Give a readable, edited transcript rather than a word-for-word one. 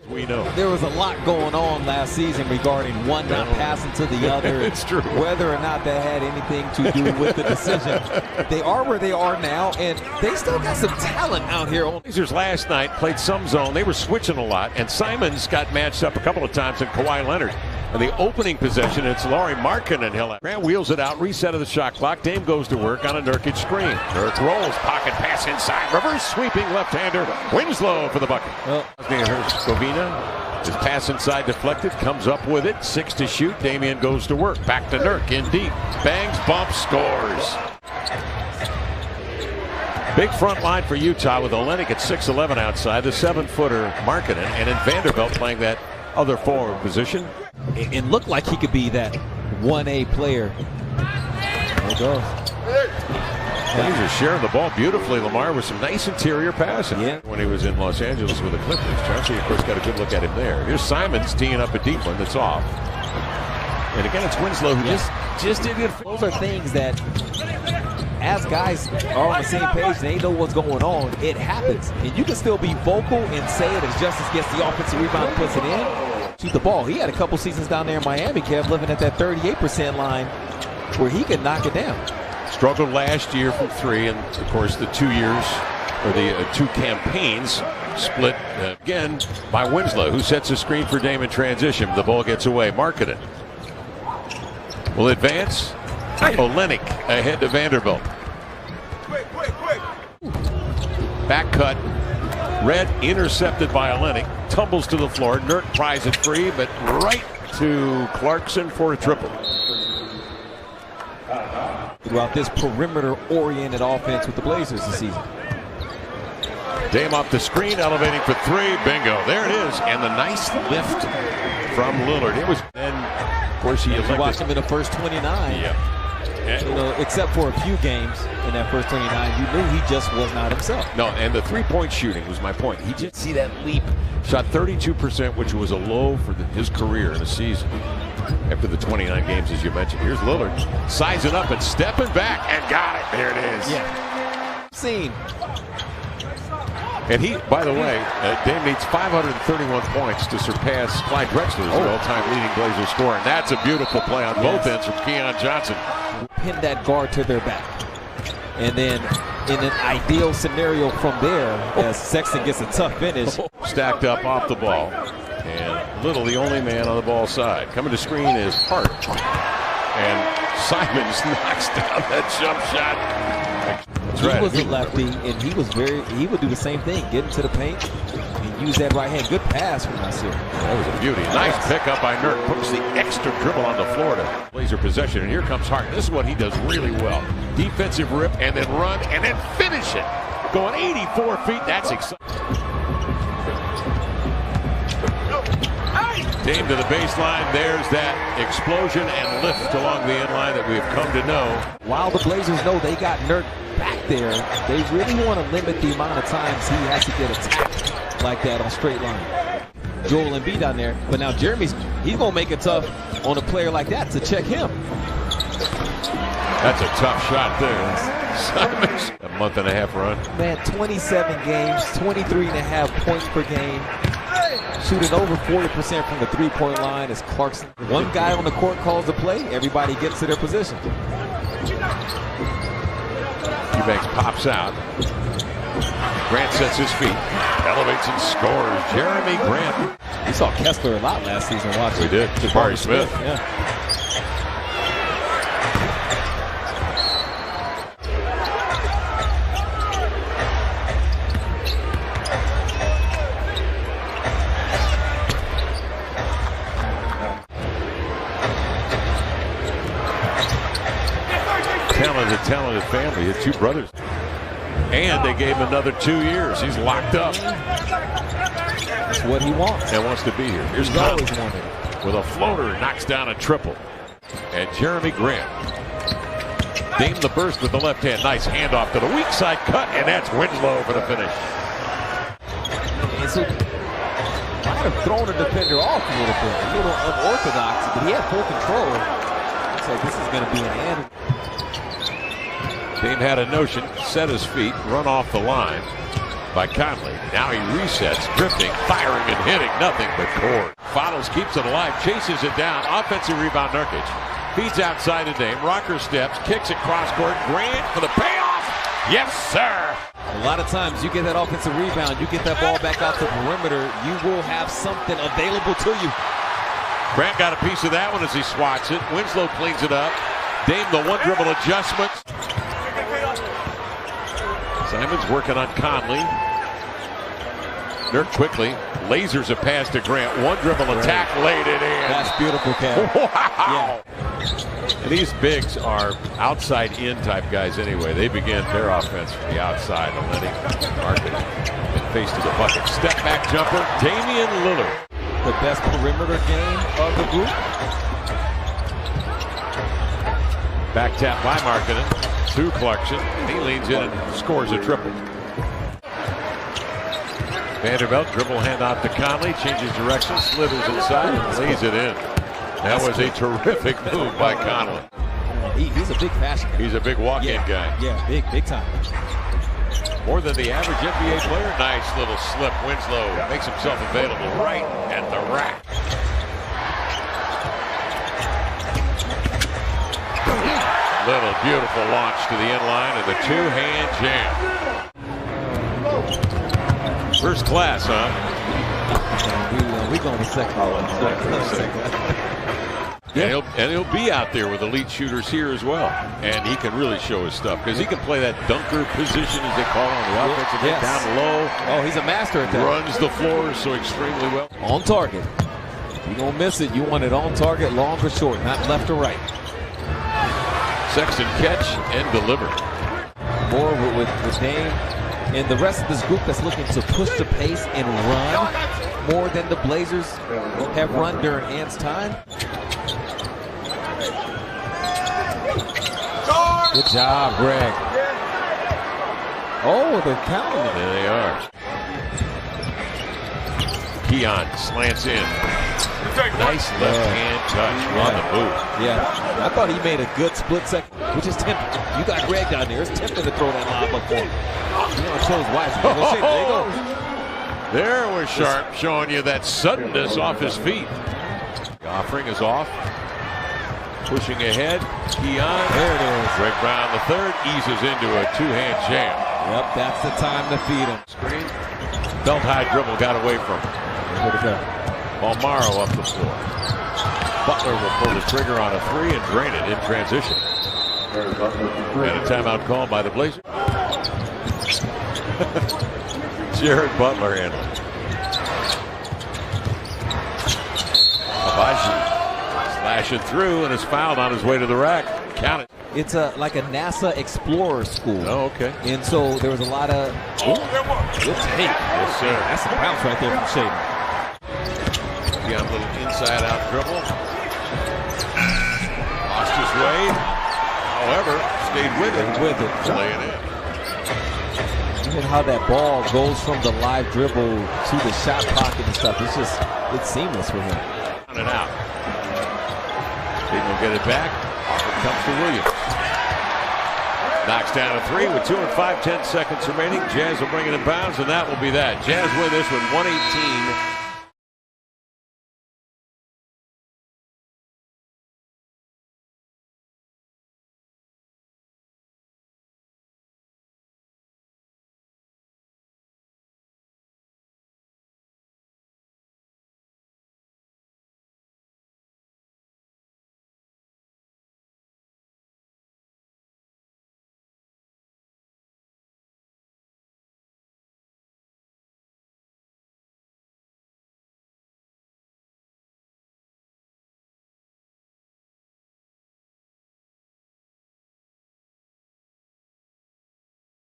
We know. There was a lot going on last season regarding one not passing to the other. It's true. Whether or not that had anything to do with the decision. They are where they are now, and they still got some talent out here. Blazers last night played some zone. They were switching a lot, and Simons got matched up a couple of times in Kawhi Leonard. And the opening possession, it's Lauri Markkanen. Grant wheels it out, reset of the shot clock. Dame goes to work on a Nurkic screen. Nurk rolls, pocket pass inside, reverse sweeping left-hander. Winslow for the bucket. Scovina, his pass inside deflected, comes up with it. 6 to shoot. Damian goes to work. Back to Nurk in deep. Bangs, bumps, scores. Big front line for Utah with Olynyk at 6'11" outside. The 7-footer Markkanen, and then Vanderbilt playing that other forward position. It looked like he could be that 1A player. There it goes. Blazers sharing the ball beautifully, Lamar, with some nice interior passing. Yeah. When he was in Los Angeles with the Clippers. Chauncey, of course, got a good look at him there. Here's Simons teeing up a deep one that's off. And again, it's Winslow who just did it. Those are things that, as guys are on the same page, they know what's going on. It happens. And you can still be vocal and say it as Justice gets the offensive rebound and puts it in. Shoot the ball. He had a couple seasons down there in Miami, Kev, living at that 38% line where he could knock it down. Struggled last year from 3, and of course the 2 years, or the 2 campaigns split again by Winslow, who sets a screen for Dame in transition. The ball gets away. Markkanen will advance. Olynyk ahead to Vanderbilt. Back cut. Red intercepted by Olynyk. Tumbles to the floor. Nurk pries it free, but right to Clarkson for a triple. Throughout this perimeter-oriented offense with the Blazers this season. Dame off the screen, elevating for 3. Bingo. There it is. And the nice lift from Lillard. It was, and of course, he watched him in the first 29. Yeah. You know, except for a few games in that first 29, you knew he just was not himself. No, and the three-point shooting was my point. He did see that leap. Shot 32%, which was a low for his career in a season. After the 29 games, as you mentioned. Here's Lillard sizing up and stepping back and got it. There it is. Yeah. Scene. And he, by the way, Dame needs 531 points to surpass Clyde Drexler as the all-time leading Blazer scorer. And that's a beautiful play on both ends from Keon Johnson. Pin that guard to their back. And then in an ideal scenario from there, as Sexton gets a tough finish. Stacked up off the ball. And Little, the only man on the ball side. Coming to screen is Hart. And Simons knocks down that jump shot. That's right. He was a lefty, and he would do the same thing. Get into the paint and use that right hand. Good pass from Nasir. That was a beauty. Nice pickup by Nurk. Puts the extra dribble on the floor to Blazer possession. And here comes Hart. This is what he does really well. Defensive rip, and then run, and then finish it. Going 84 feet. That's exciting. Dame to the baseline. There's that explosion and lift along the end line that we've come to know. While the Blazers know they got Nurk back there, they really want to limit the amount of times he has to get attacked like that on straight line. Joel Embiid down there, but now he's going to make it tough on a player like that to check him. That's a tough shot there. Simons, a month-and-a-half run. Man, 27 games, 23.5 points per game. Shooting over 40% from the three-point line is Clarkson. One guy on the court calls the play, everybody gets to their position. Eubanks pops out. Grant sets his feet, elevates and scores. Jeremy Grant. We saw Kessler a lot last season watching. We did. Jabari Smith. Yeah. Talented family. He had 2 brothers. And they gave him another 2 years. He's locked up. That's what he wants. And wants to be here. Here's always wanted. With a floater, knocks down a triple. And Jeremy Grant. Dame the burst with the left hand. Nice handoff to the weak side cut. And that's Winslow for the finish. And so, might have thrown a defender off a little unorthodox, but he had full control. So this is going to be an end. Dame had a notion, set his feet, run off the line. by Conley. Now he resets, drifting, firing, and hitting. Nothing but core. Follows, keeps it alive, chases it down. Offensive rebound, Nurkic. Feeds outside to Dame. Rocker steps, kicks it cross court. Grant for the payoff. Yes, sir. A lot of times you get that offensive rebound, you get that ball back out to the perimeter, you will have something available to you. Grant got a piece of that one as he swats it. Winslow cleans it up. Dame the one dribble adjustment. Simons working on Conley. Nurk quickly lasers a pass to Grant. One dribble attack, laid it in. That's beautiful, Kev. Wow. Yeah. And these bigs are outside in type guys anyway. They begin their offense from the outside. Lenny Markin face to the bucket. Step back jumper. Damian Lillard. The best perimeter game of the group. Back tap by Markkanen to Clarkson. He leans in and scores a triple. Vanderbilt dribble handoff to Conley, changes direction, slithers inside, and lays it in. That was a terrific move by Conley. He's a big fashion guy. He's a big walk-in guy. Yeah, big time. More than the average NBA player. Nice little slip. Winslow makes himself available right at the rack. Little beautiful launch to the inline and the two-hand jam. First class, huh? We're going to second. And he'll be out there with elite shooters here as well. And he can really show his stuff because he can play that dunker position, as they call it, on the offensive end, down low. Oh, he's a master at that. Runs the floor so extremely well. On target. You don't miss it. You want it on target, long or short, not left or right. Sexton catch and deliver. More with Dame and the rest of this group that's looking to push the pace and run more than the Blazers have run during Ant's time. Good job, Greg. Oh, they're counting it. There they are. Keon slants in. Nice left-hand touch on the move. Yeah, I thought he made a good split second, which is tempting. You got Greg down there. It's tempting to throw that lob up for him. You know, chose wisely. There you go. There was Sharp showing you that suddenness off his feet. The offering is off. Pushing ahead, Keon. There it is. Greg Brown the third eases into a two-hand jam. Yep, that's the time to feed him. Screen. Belt high dribble got away from him. Where'd it go? Palmaro up the floor. Butler will pull the trigger on a three and drain it in transition. And a timeout call by the Blazers. Jared Butler handling. Abaji slashing through and is fouled on his way to the rack. Count it. It's like a NASA Explorer school. Oh, okay. And so there was a lot of good tape. Yes, sir. That's some bounce right there from Shaden. Got a little inside-out dribble. Lost his way. However, stayed with it. Laying in. Even how that ball goes from the live dribble to the shot pocket and stuff. It's seamless for him. On and out. He will get it back. Off it comes to Williams. Knocks down a three with 2 and 5/10 seconds remaining. Jazz will bring it in bounds, and that will be that. Jazz win this with 118.